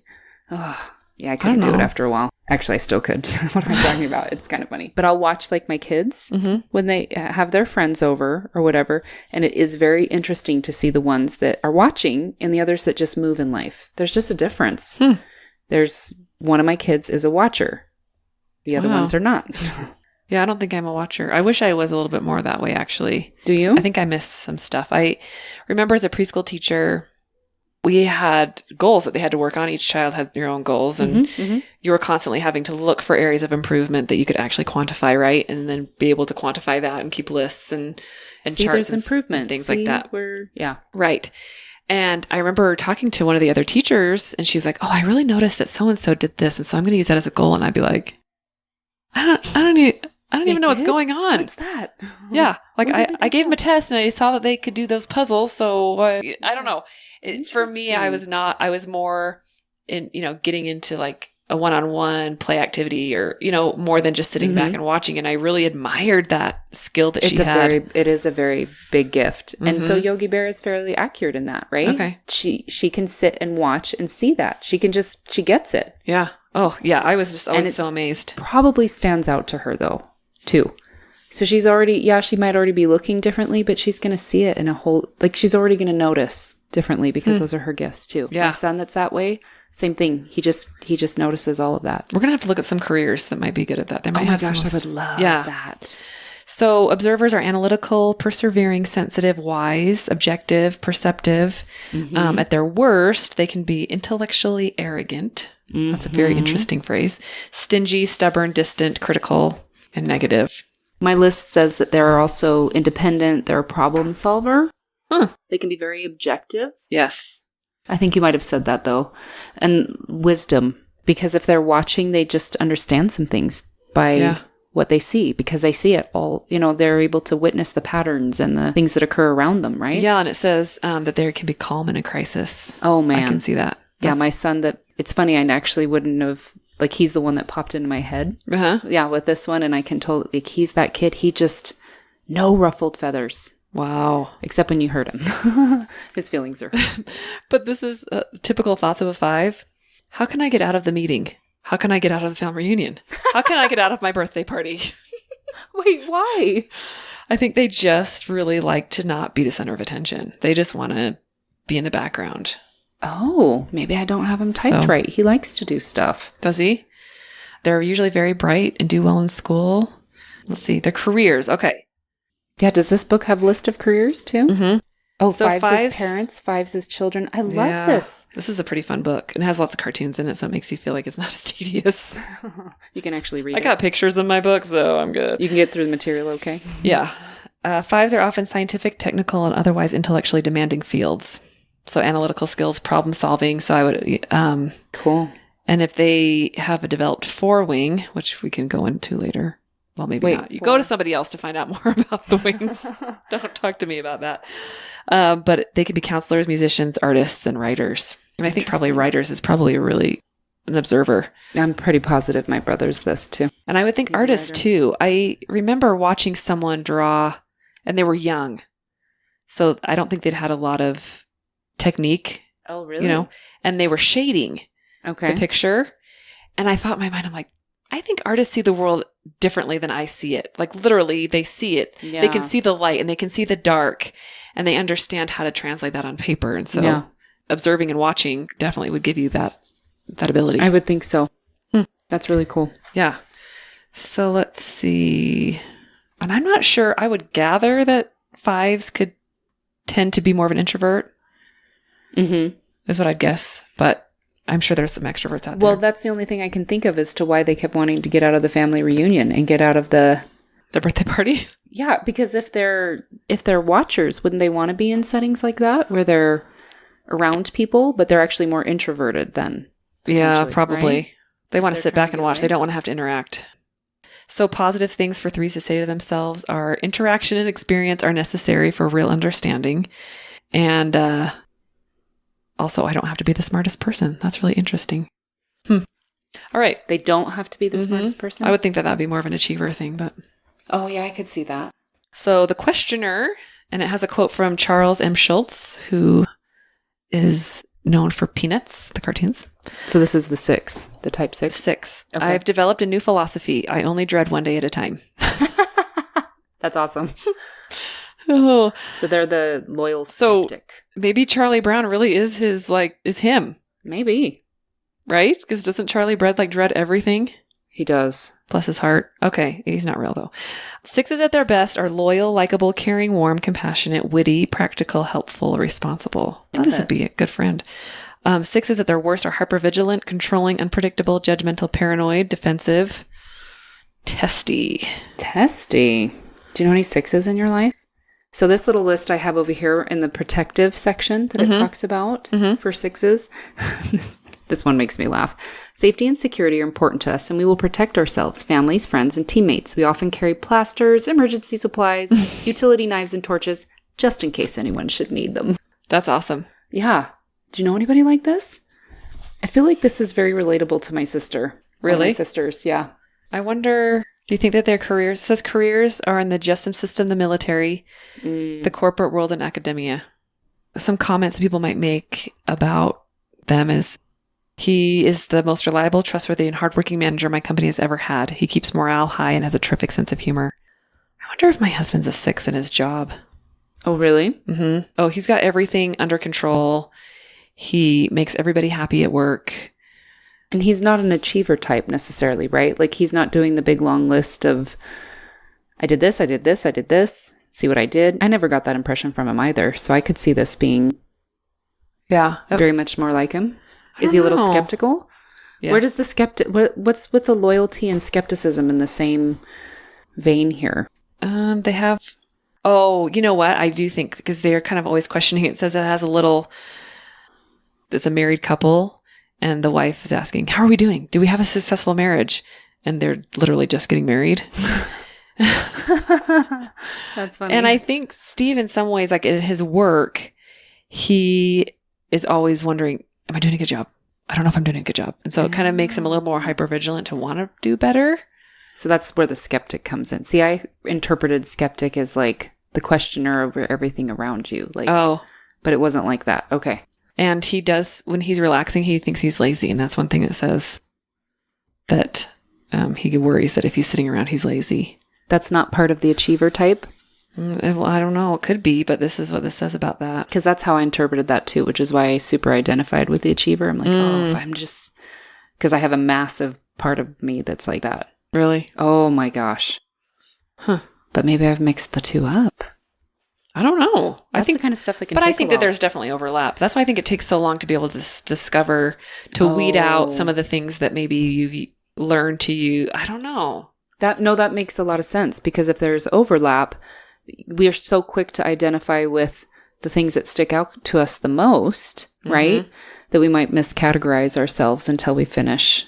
Oh, yeah, I couldn't do it after a while. Actually, I still could. What am I talking about? It's kind of funny. But I'll watch like my kids when they have their friends over or whatever. And it is very interesting to see the ones that are watching and the others that just move in life. There's just a difference. There's one of my kids is a watcher. The other ones are not. Yeah, I don't think I'm a watcher. I wish I was a little bit more that way, actually. Do you? I think I miss some stuff. I remember as a preschool teacher, we had goals that they had to work on. Each child had their own goals, and you were constantly having to look for areas of improvement that you could actually quantify, right? And then be able to quantify that and keep lists and See, charts there's improvement. and things like that. Yeah. Right. And I remember talking to one of the other teachers, and she was like, "Oh, I really noticed that so-and-so did this, and so I'm going to use that as a goal." And I'd be like, I don't even know what's going on. What's that? Yeah. Like I gave them a test and I saw that they could do those puzzles. So I don't know. For me, I was more in, getting into like a one-on-one play activity or, more than just sitting back and watching. And I really admired that skill that she had. It is a very big gift. And so Yogi Bear is fairly accurate in that, right? Okay. She can sit and watch and see that. She gets it. Yeah. Oh, yeah. I was so amazed. Probably stands out to her though, too. So she's already, she might already be looking differently, but she's going to see it in a whole, like she's already going to notice differently because those are her gifts too. Yeah. My son that's that way, same thing. He just notices all of that. We're going to have to look at some careers that might be good at that. They might oh my gosh, I would love that. So observers are analytical, persevering, sensitive, wise, objective, perceptive. At their worst, they can be intellectually arrogant. That's a very interesting phrase. Stingy, stubborn, distant, critical, and negative. My list says that they're also independent. They're a problem solver. They can be very objective. Yes. I think you might have said that, though. And wisdom. Because if they're watching, they just understand some things by what they see. Because they see it all. They're able to witness the patterns and the things that occur around them, right? Yeah, and it says that they can be calm in a crisis. Oh, man. I can see that. My son, it's funny, I actually wouldn't have... Like, he's the one that popped into my head. Yeah, with this one. And I can totally... Like, he's that kid. He just... No ruffled feathers. Wow. Except when you hurt him. His feelings are hurt. But this is typical thoughts of a 5. How can I get out of the meeting? How can I get out of the family reunion? How can I get out of my birthday party? Wait, why? I think they just really like to not be the center of attention. They just want to be in the background. Oh, maybe I don't have him typed right. He likes to do stuff. Does he? They're usually very bright and do well in school. Let's see. Their careers. Okay. Yeah. Does this book have a list of careers too? Oh, so 5s as parents, 5s as children. I love this. This is a pretty fun book. It has lots of cartoons in it, so it makes you feel like it's not as tedious. You can actually read it. I got pictures in my book, so I'm good. You can get through the material okay? Yeah. 5s are often scientific, technical, and otherwise intellectually demanding fields. So analytical skills, problem solving. So I would... cool. And if they have a developed 4-wing, which we can go into later. Well, maybe not. You go to somebody else to find out more about the wings. Don't talk to me about that. But they could be counselors, musicians, artists, and writers. And I think probably writers is probably an observer. I'm pretty positive my brother's this too. And I would think artists too. I remember watching someone draw, and they were young. So I don't think they'd had a lot of technique. Oh, really? And they were shading the picture. And I thought in my mind, I'm like, I think artists see the world differently than I see it. Like literally they see it. Yeah. They can see the light and they can see the dark and they understand how to translate that on paper. And so observing and watching definitely would give you that ability. I would think so. That's really cool. Yeah. So let's see. And I'm not sure. I would gather that 5s could tend to be more of an introvert. Is what I'd guess. But I'm sure there's some extroverts out there. Well, that's the only thing I can think of as to why they kept wanting to get out of the family reunion and get out of the birthday party. Yeah, because if they're watchers, wouldn't they want to be in settings like that where they're around people, but they're actually more introverted then? Yeah, probably. Right? They want to sit back and watch. They don't want to have to interact. So positive things for 3s to say to themselves are interaction and experience are necessary for real understanding. And also, I don't have to be the smartest person. That's really interesting. All right. They don't have to be the smartest person. I would think that that'd be more of an achiever thing, but. Oh, yeah, I could see that. So the questioner, and it has a quote from Charles M. Schultz, who is known for Peanuts, the cartoons. So this is the 6, the type 6? 6. Okay. I've developed a new philosophy. I only dread one day at a time. That's awesome. Oh. So they're the loyal skeptic. So maybe Charlie Brown really is is him. Maybe. Right? Because doesn't Charlie Bread dread everything? He does. Bless his heart. Okay. He's not real though. 6s at their best are loyal, likable, caring, warm, compassionate, witty, practical, helpful, responsible. I think this would be a good friend. 6s at their worst are hypervigilant, controlling, unpredictable, judgmental, paranoid, defensive, testy. Testy. Do you know any 6s in your life? So this little list I have over here in the protective section that it talks about for 6s. This one makes me laugh. Safety and security are important to us, and we will protect ourselves, families, friends, and teammates. We often carry plasters, emergency supplies, utility knives, and torches, just in case anyone should need them. That's awesome. Yeah. Do you know anybody like this? I feel like this is very relatable to my sister. Really? My sisters, yeah. I wonder, do you think that their careers, it says careers are in the justice system, the military, the corporate world, and academia. Some comments people might make about them is, he is the most reliable, trustworthy, and hardworking manager my company has ever had. He keeps morale high and has a terrific sense of humor. I wonder if my husband's a 6 in his job. Oh, really? Mm-hmm. Oh, he's got everything under control. He makes everybody happy at work. And he's not an achiever type necessarily, right? Like he's not doing the big long list of, I did this, I did this, I did this. See what I did? I never got that impression from him either. So I could see this being very much more like him. Is he a little skeptical? Yes. Where does the what's with the loyalty and skepticism in the same vein here? They have, you know what? I do think, because they're kind of always questioning. It says it's a married couple, and the wife is asking, how are we doing? Do we have a successful marriage? And they're literally just getting married. That's funny. And I think Steve, in some ways, like in his work, he is always wondering, am I doing a good job? I don't know if I'm doing a good job. And so it kind of makes him a little more hypervigilant to want to do better. So that's where the skeptic comes in. See, I interpreted skeptic as like the questioner over everything around you. Like, but it wasn't like that. Okay. And he does, when he's relaxing, he thinks he's lazy. And that's one thing that says that he worries that if he's sitting around, he's lazy. That's not part of the achiever type? Well, I don't know. It could be, but this is what this says about that. Because that's how I interpreted that too, which is why I super identified with the achiever. I'm like, if I'm just... Because I have a massive part of me that's like that. Really? Oh my gosh. Huh. But maybe I've mixed the two up. I don't know. That's I think the kind of stuff that can But take I think that there's definitely overlap. That's why I think it takes so long to be able to discover, to weed out some of the things that maybe you've learned to you. I don't know. That makes a lot of sense, because if there's overlap, we are so quick to identify with the things that stick out to us the most, right? That we might miscategorize ourselves until we finish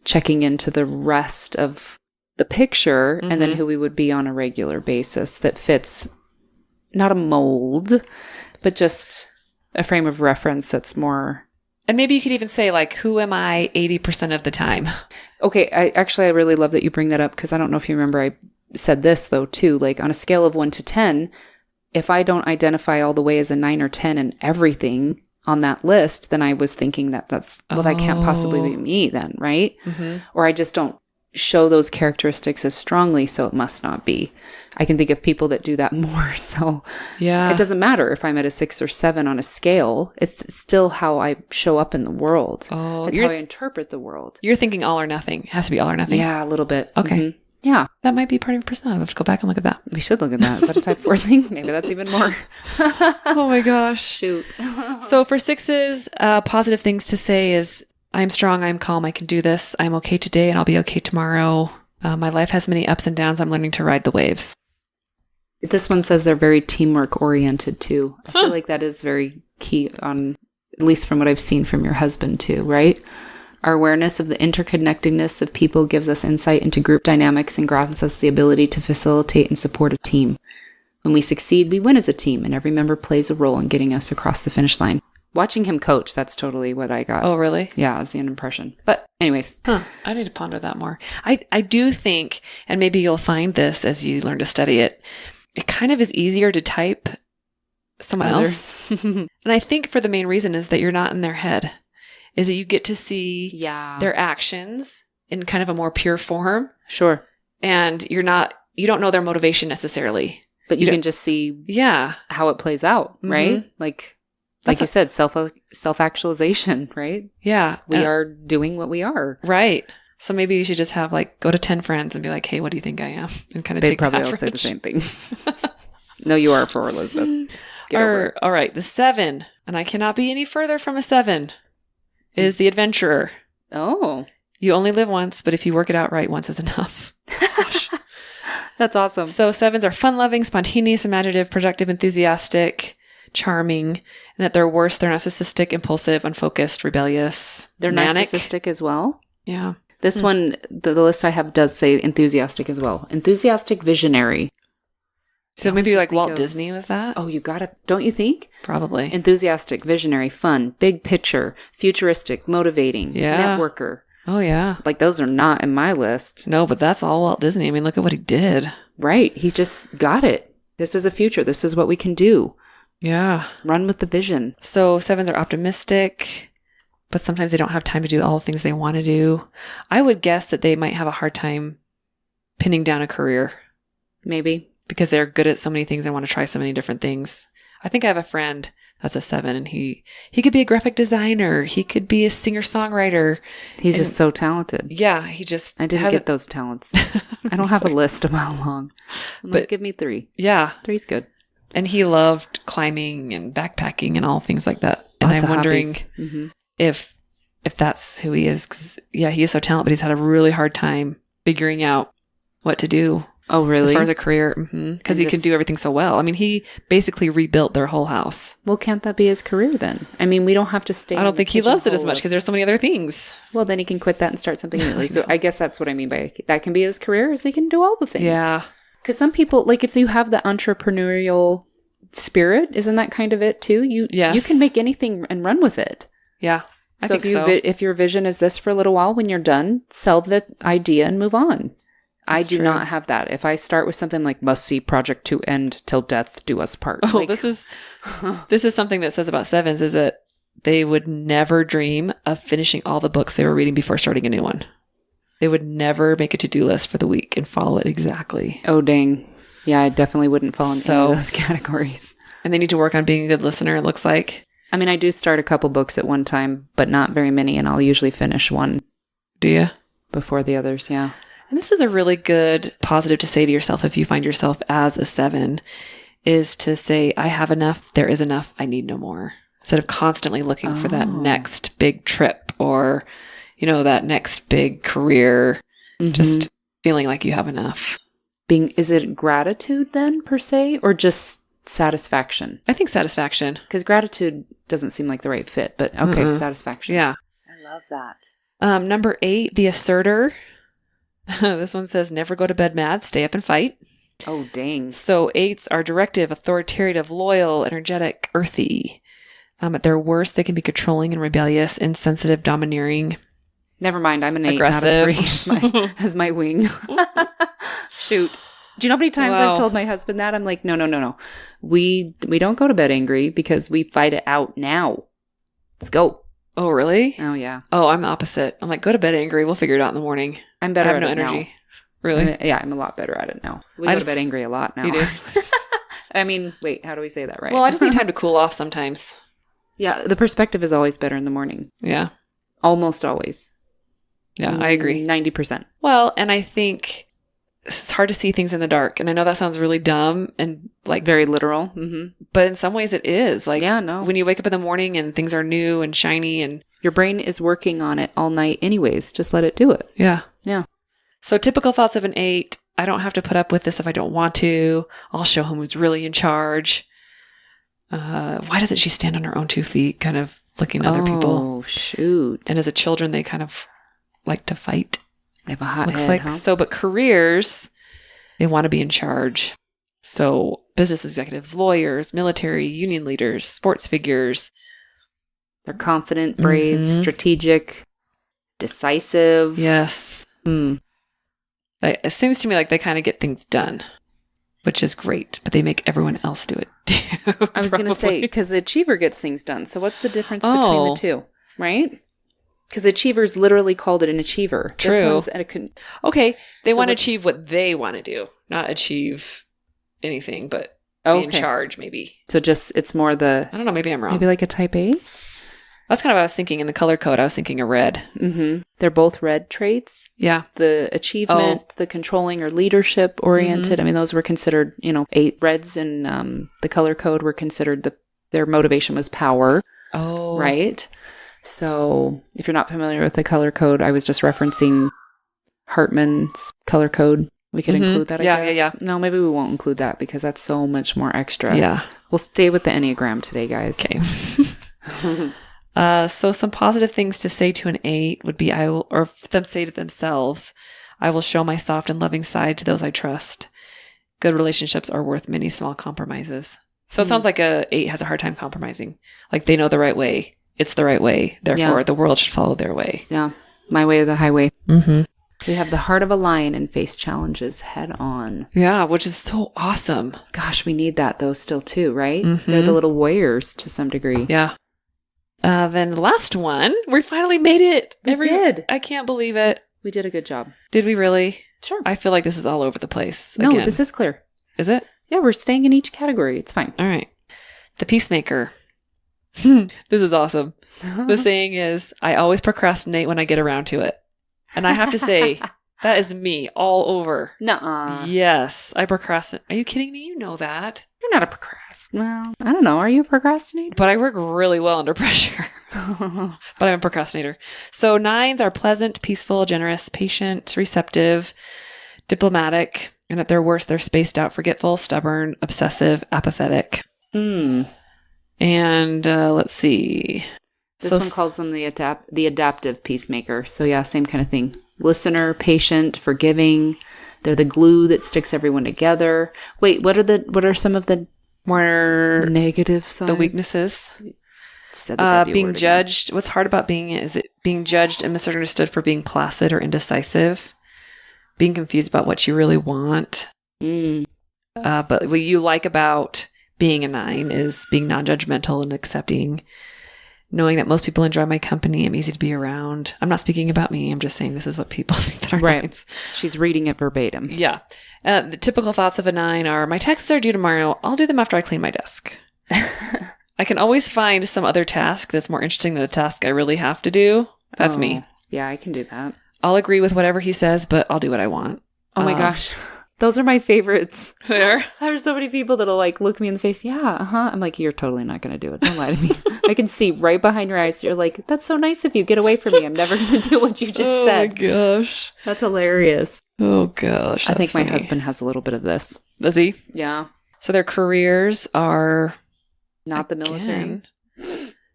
checking into the rest of the picture and then who we would be on a regular basis that fits not a mold, but just a frame of reference that's more... And maybe you could even say, like, who am I 80% of the time? Okay, I really love that you bring that up, because I don't know if you remember, I said this, though, too. Like, on a scale of 1 to 10, if I don't identify all the way as a 9 or 10 in everything on that list, then I was thinking that that can't possibly be me then, right? Or I just don't show those characteristics as strongly, so it must not be. I can think of people that do that more, so it doesn't matter if I'm at a 6 or 7 on a scale. It's still how I show up in the world. It's how I interpret the world. You're thinking all or nothing. It has to be all or nothing. Yeah, a little bit. Okay. Yeah. That might be part of your personality. We'll have to go back and look at that. We should look at that. Is that a type 4 thing? Maybe that's even more. Oh my gosh. Shoot. So for 6s, positive things to say is, I'm strong, I'm calm, I can do this. I'm okay today and I'll be okay tomorrow. My life has many ups and downs. I'm learning to ride the waves. This one says they're very teamwork oriented too. I feel like that is very key on, at least from what I've seen from your husband too, right? Our awareness of the interconnectedness of people gives us insight into group dynamics and grants us the ability to facilitate and support a team. When we succeed, we win as a team, and every member plays a role in getting us across the finish line. Watching him coach, that's totally what I got. Oh, really? Yeah, as an impression. But anyways. Huh. I need to ponder that more. I do think, and maybe you'll find this as you learn to study it, it kind of is easier to type someone else. And I think for the main reason is that you're not in their head, is that you get to see their actions in kind of a more pure form. Sure. And you don't know their motivation necessarily. But you can just see how it plays out, right? Like you said, self-actualization, right? Yeah. We are doing what we are. Right. So maybe you should just have go to 10 friends and be like, hey, what do you think I am? And kind of They'd take probably the all average. say the same thing. No, you are for Elizabeth. Get over it. All right. The 7, and I cannot be any further from a 7, is the adventurer. Oh. You only live once, but if you work it out right, once is enough. Gosh. That's awesome. So 7s are fun-loving, spontaneous, imaginative, productive, enthusiastic, charming, and at their worst, they're narcissistic, impulsive, unfocused, rebellious. They're manic. narcissistic as well? Yeah. This one, the list I have does say enthusiastic as well. Enthusiastic, visionary. So maybe like Walt Disney was that? Oh, you got it. Don't you think? Probably. Enthusiastic, visionary, fun, big picture, futuristic, motivating, networker. Oh, yeah. Like those are not in my list. No, but that's all Walt Disney. I mean, look at what he did. Right. He's just got it. This is a future. This is what we can do. Yeah. Run with the vision. So 7s are optimistic, but sometimes they don't have time to do all the things they want to do. I would guess that they might have a hard time pinning down a career. Maybe. Because they're good at so many things and want to try so many different things. I think I have a friend that's a 7, and he could be a graphic designer. He could be a singer-songwriter. He's just so talented. Yeah, he just I didn't get those talents. I don't have a list a mile long. But give me 3. Yeah. 3's good. And he loved climbing and backpacking and all things like that. And Lots I'm of wondering if that's who he is. 'Cause, yeah, he is so talented, but he's had a really hard time figuring out what to do. Oh, really? As far as a career. Because he can do everything so well. I mean, he basically rebuilt their whole house. Well, can't that be his career then? I mean, we don't have to stay. I don't think he loves it as much because there's so many other things. Well, then he can quit that and start something new. So I guess that's what I mean by that can be his career, is he can do all the things. Yeah. Because some people, like if you have the entrepreneurial spirit, isn't that kind of it too? You can make anything and run with it. Yeah. I think so. If your vision is this for a little while, when you're done, sell the idea and move on. I do not have that. If I start with something like must see project to end till death do us part. Oh, this is something that says about 7s is that they would never dream of finishing all the books they were reading before starting a new one. They would never make a to-do list for the week and follow it exactly. Oh, dang. Yeah, I definitely wouldn't fall in any of those categories. And they need to work on being a good listener, it looks like. I mean, I do start a couple books at one time, but not very many, and I'll usually finish one. Do you? Before the others, yeah. And this is a really good positive to say to yourself if you find yourself as a 7, is to say, I have enough, there is enough, I need no more. Instead of constantly looking for that next big trip or, that next big career, just feeling like you have enough. Is it gratitude then, per se, or just satisfaction? I think satisfaction. Because gratitude doesn't seem like the right fit, but okay, satisfaction. Yeah. I love that. Number 8, the asserter. This one says, never go to bed mad, stay up and fight. Oh, dang. So 8s are directive, authoritative, loyal, energetic, earthy. At their worst, they can be controlling and rebellious, insensitive, domineering. Never mind. I'm an 8 aggressive. out of 3 as my wing. Shoot. Do you know how many times I've told my husband that? I'm like, no. We don't go to bed angry because we fight it out now. Let's go. Oh, really? Oh, yeah. Oh, I'm the opposite. I'm like, go to bed angry. We'll figure it out in the morning. I'm better at it energy. now. Really? I'm a lot better at it now. We go to bed angry a lot now. You do? I mean, wait, how do we say that right? Well, I just need time to cool off sometimes. Yeah, the perspective is always better in the morning. Yeah. Almost always. Yeah, I agree. 90%. Well, and I think it's hard to see things in the dark. And I know that sounds really dumb and like very literal. Mm-hmm. But in some ways it is. Like, yeah, no. When you wake up in the morning and things are new and shiny and your brain is working on it all night anyways. Just let it do it. Yeah. Yeah. So typical thoughts of an 8. I don't have to put up with this if I don't want to. I'll show him who's really in charge. Why doesn't she stand on her own 2 feet, kind of looking at other people? Oh, shoot. And as a children, they kind of like to fight. They have a hot Looks head, like huh? so, but careers, they want to be in charge. So business executives, lawyers, military, union leaders, sports figures, They're confident, brave, strategic, decisive. Yes. It seems to me like they kind of get things done, which is great, but they make everyone else do it too. I was going to say, because the achiever gets things done. So what's the difference between the two, right? Because the achiever's literally called it an achiever. True. This one's okay. They want to achieve what they want to do, not achieve anything, but be in charge maybe. So just, it's more I don't know, maybe I'm wrong. Maybe like a type A? That's kind of what I was thinking in the color code. I was thinking a red. Mm-hmm. They're both red traits. Yeah. The achievement, the controlling or leadership oriented. I mean, those were considered, 8 reds in the color code were considered their motivation was power. Oh. Right? So if you're not familiar with the color code, I was just referencing Hartman's color code. We could include that, I guess. Yeah. No, maybe we won't include that because that's so much more extra. Yeah. We'll stay with the Enneagram today, guys. Okay. So some positive things to say to an 8 would be, or them say to themselves, I will show my soft and loving side to those I trust. Good relationships are worth many small compromises. So it sounds like a 8 has a hard time compromising. Like they know the right way. It's the right way. Therefore, the world should follow their way. Yeah. My way or the highway. Mm-hmm. We have the heart of a lion and face challenges head on. Yeah, which is so awesome. Gosh, we need that though still too, right? They're the little warriors to some degree. Yeah. Then the last one, we finally made it. We did. I can't believe it. We did a good job. Did we really? Sure. I feel like this is all over the place. No, again. this is clear. Is it? Yeah, we're staying in each category. It's fine. All right. The peacemaker. This is awesome. The saying is, I always procrastinate when I get around to it. And I have to say, that is me all over. Nuh-uh. Yes, I procrastinate. Are you kidding me? You know that. You're not a procrastinator. Well, I don't know. Are you a procrastinator? But I work really well under pressure. But I'm a procrastinator. So 9s are pleasant, peaceful, generous, patient, receptive, diplomatic, and at their worst, they're spaced out, forgetful, stubborn, obsessive, apathetic. And let's see. This one calls them the adaptive peacemaker. So yeah, same kind of thing. Listener, patient, forgiving. They're the glue that sticks everyone together. Wait, what are some of the more negative sides? The weaknesses. Being judged. What's hard about is it being judged and misunderstood for being placid or indecisive? Being confused about what you really want. But what you like about being a 9 is being non-judgmental and accepting. Knowing that most people enjoy my company, I'm easy to be around. I'm not speaking about me. I'm just saying this is what people think that are 9s. She's reading it verbatim. Yeah. The typical thoughts of a 9 are, my taxes are due tomorrow. I'll do them after I clean my desk. I can always find some other task that's more interesting than the task I really have to do. That's me. Yeah, I can do that. I'll agree with whatever he says, but I'll do what I want. Oh my gosh. Those are my favorites. There? There's so many people that'll look me in the face. Yeah, I'm like, you're totally not going to do it. Don't lie to me. I can see right behind your eyes. You're like, that's so nice of you. Get away from me. I'm never going to do what you just said. Oh my gosh. That's hilarious. Oh gosh. I think funny. my husband has a little bit of this. Does he? Yeah. So their careers are... Not the military.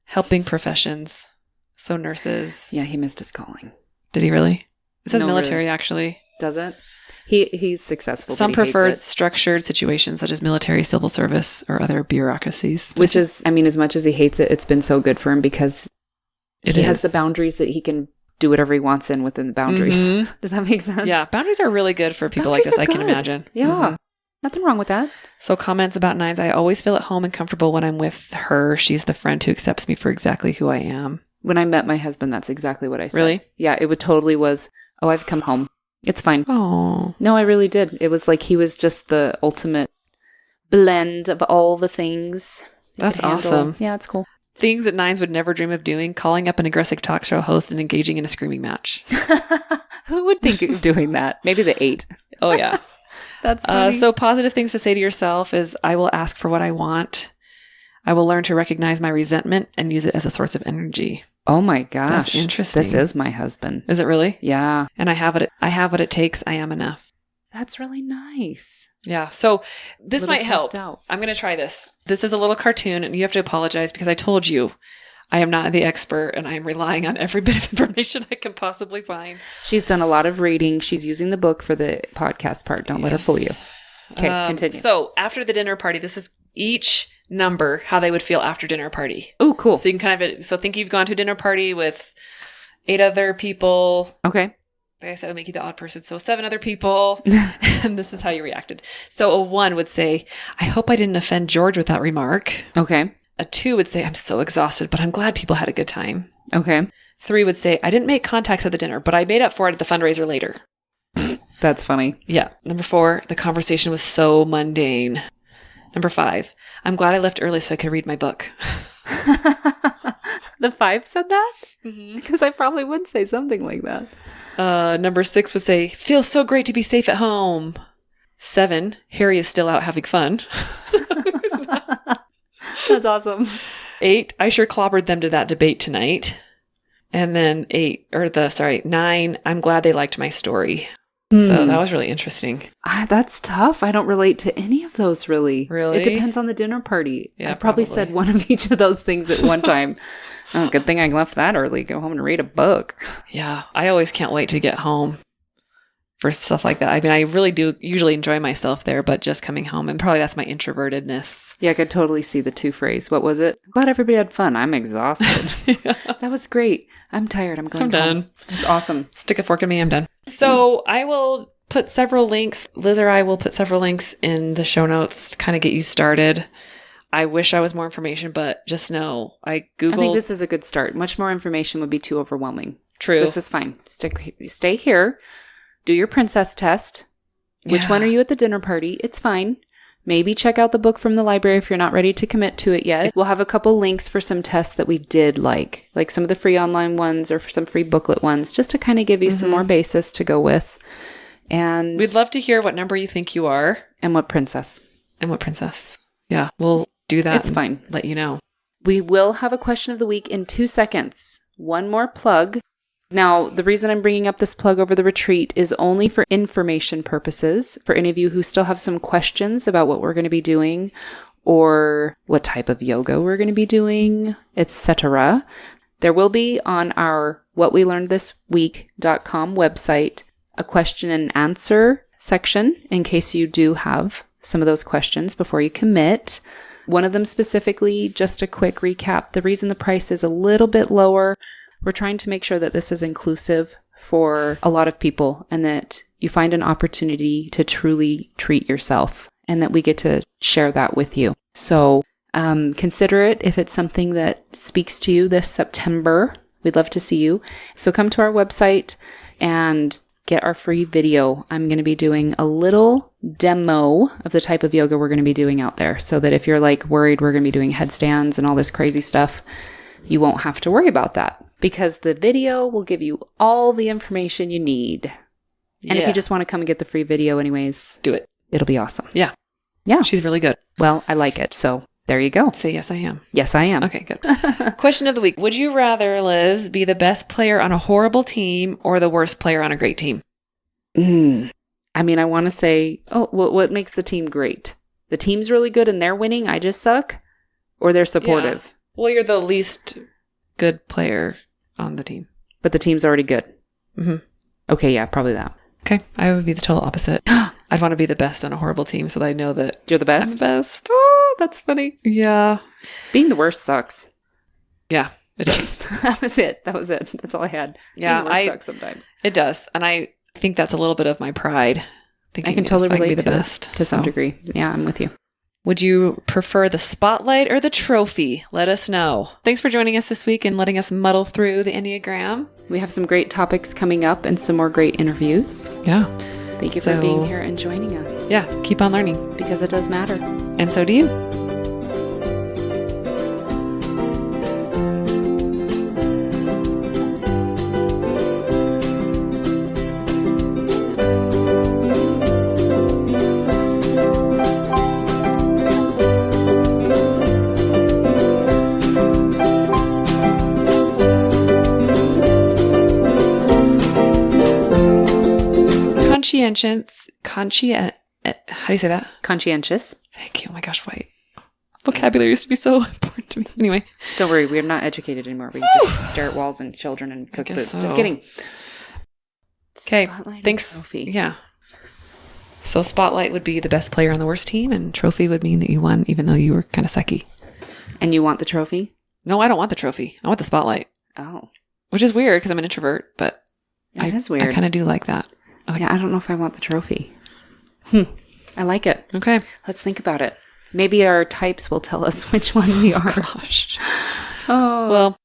Helping professions. So nurses. Yeah, he missed his calling. Did he really? It says No, military, really. Actually. Does it? He's successful. Some but he preferred hates it. structured situations such as military, civil service, or other bureaucracies. Which is, as much as he hates it, it's been so good for him because he has the boundaries that he can do whatever he wants in within the boundaries. Does that make sense? Yeah, boundaries are really good for people like this, I can imagine. Yeah. Nothing wrong with that. So comments about 9s. I always feel at home and comfortable when I'm with her. She's the friend who accepts me for exactly who I am. When I met my husband, that's exactly what I said. Really? Yeah, it totally was, oh, I've come home. It's fine. Oh. No, I really did. It was like he was just the ultimate blend of all the things. That's awesome. Yeah, it's cool. Things that 9s would never dream of doing: calling up an aggressive talk show host and engaging in a screaming match. Who would think of doing that? Maybe the 8. Oh, yeah. That's funny. So positive things to say to yourself is, I will ask for what I want. I will learn to recognize my resentment and use it as a source of energy. Oh my gosh. That's interesting. This is my husband. Is it really? Yeah. And I have what it takes. I am enough. That's really nice. Yeah. So this might help. Self-doubt. I'm going to try this. This is a little cartoon, and you have to apologize because I told you I am not the expert, and I am relying on every bit of information I can possibly find. She's done a lot of reading. She's using the book for the podcast part. Don't let her fool you. Okay, continue. So after the dinner party, this is each number how they would feel after dinner party. Oh, cool. So you can think you've gone to a dinner party with 8 other people. Okay. Like I said, it would make you the odd person. So 7 other people. And this is how you reacted. So a 1 would say, I hope I didn't offend George with that remark. Okay. A 2 would say, I'm so exhausted, but I'm glad people had a good time. Okay. 3 would say, I didn't make contacts at the dinner, but I made up for it at the fundraiser later. That's funny. Yeah. Number 4, the conversation was so mundane. Number 5, I'm glad I left early so I could read my book. The 5 said that? Mm-hmm. Because I probably would say something like that. Number 6 would say, feels so great to be safe at home. 7, Harry is still out having fun. That's awesome. 8, I sure clobbered them to that debate tonight. And then 9, I'm glad they liked my story. So that was really interesting. That's tough. I don't relate to any of those really. Really? It depends on the dinner party. Yeah, I've probably said one of each of those things at one time. Oh, good thing I left that early. Go home and read a book. Yeah. I always can't wait to get home for stuff like that. I mean, I really do usually enjoy myself there, but just coming home, and probably that's my introvertedness. Yeah, I could totally see the 2 phrase. What was it? Glad everybody had fun. I'm exhausted. Yeah. That was great. I'm tired. I'm going I'm home. done. That's awesome. Stick a fork in me. I'm done. So I will put several links. Liz or I will put several links in the show notes to kind of get you started. I wish I was more information, but just know I Googled. I think this is a good start. Much more information would be too overwhelming. True. This is fine. Stay here. Do your princess test. Which one are you at the dinner party? It's fine. Maybe check out the book from the library if you're not ready to commit to it yet. We'll have a couple links for some tests that we did like some of the free online ones or for some free booklet ones, just to kind of give you some more basis to go with. And we'd love to hear what number you think you are. And what princess. Yeah, we'll do that. It's fine. Let you know. We will have a question of the week in 2 seconds. One more plug. Now, the reason I'm bringing up this plug over the retreat is only for information purposes. For any of you who still have some questions about what we're going to be doing or what type of yoga we're going to be doing, etc., there will be on our whatwelearnedthisweek.com website a question and answer section in case you do have some of those questions before you commit. One of them specifically, just a quick recap, the reason the price is a little bit lower, we're trying to make sure that this is inclusive for a lot of people and that you find an opportunity to truly treat yourself and that we get to share that with you. So consider it if it's something that speaks to you this September. We'd love to see you. So come to our website and get our free video. I'm going to be doing a little demo of the type of yoga we're going to be doing out there so that if you're worried we're going to be doing headstands and all this crazy stuff, you won't have to worry about that because the video will give you all the information you need. And if you just want to come and get the free video anyways, do it. It'll be awesome. Yeah. Yeah. She's really good. Well, I like it. So there you go. Say yes, I am. Yes, I am. Okay, good. Question of the week. Would you rather, Liz, be the best player on a horrible team or the worst player on a great team? I mean, I want to say, what makes the team great? The team's really good and they're winning. I just suck? Or they're supportive? Yeah. Well, you're the least good player on the team. But the team's already good. Mm-hmm. Okay, yeah, probably that. Okay, I would be the total opposite. I'd want to be the best on a horrible team so that I know that you're the best. I'm the best. Oh, that's funny. Yeah. Being the worst sucks. Yeah, it does. That was it. That's all I had. Yeah, Being the worst sucks sometimes. It does. And I think that's a little bit of my pride. I can totally relate to it to some degree. Yeah, I'm with you. Would you prefer the spotlight or the trophy? Let us know. Thanks for joining us this week and letting us muddle through the Enneagram. We have some great topics coming up and some more great interviews. Yeah. Thank you for being here and joining us. Yeah, keep on learning. Because it does matter. And so do you. How do you say that? Conscientious. Thank you. Oh my gosh, why? Vocabulary used to be so important to me. Anyway. Don't worry, we're not educated anymore. We just stare at walls and children and cook food. So. Just kidding. Okay. Thanks. Trophy. Yeah. So spotlight would be the best player on the worst team, and trophy would mean that you won, even though you were kind of sucky. And you want the trophy? No, I don't want the trophy. I want the spotlight. Oh. Which is weird because I'm an introvert, but It is weird. I kind of do like that. Yeah, I don't know if I want the trophy. I like it. Okay. Let's think about it. Maybe our types will tell us which one we are. Gosh. Oh. Well,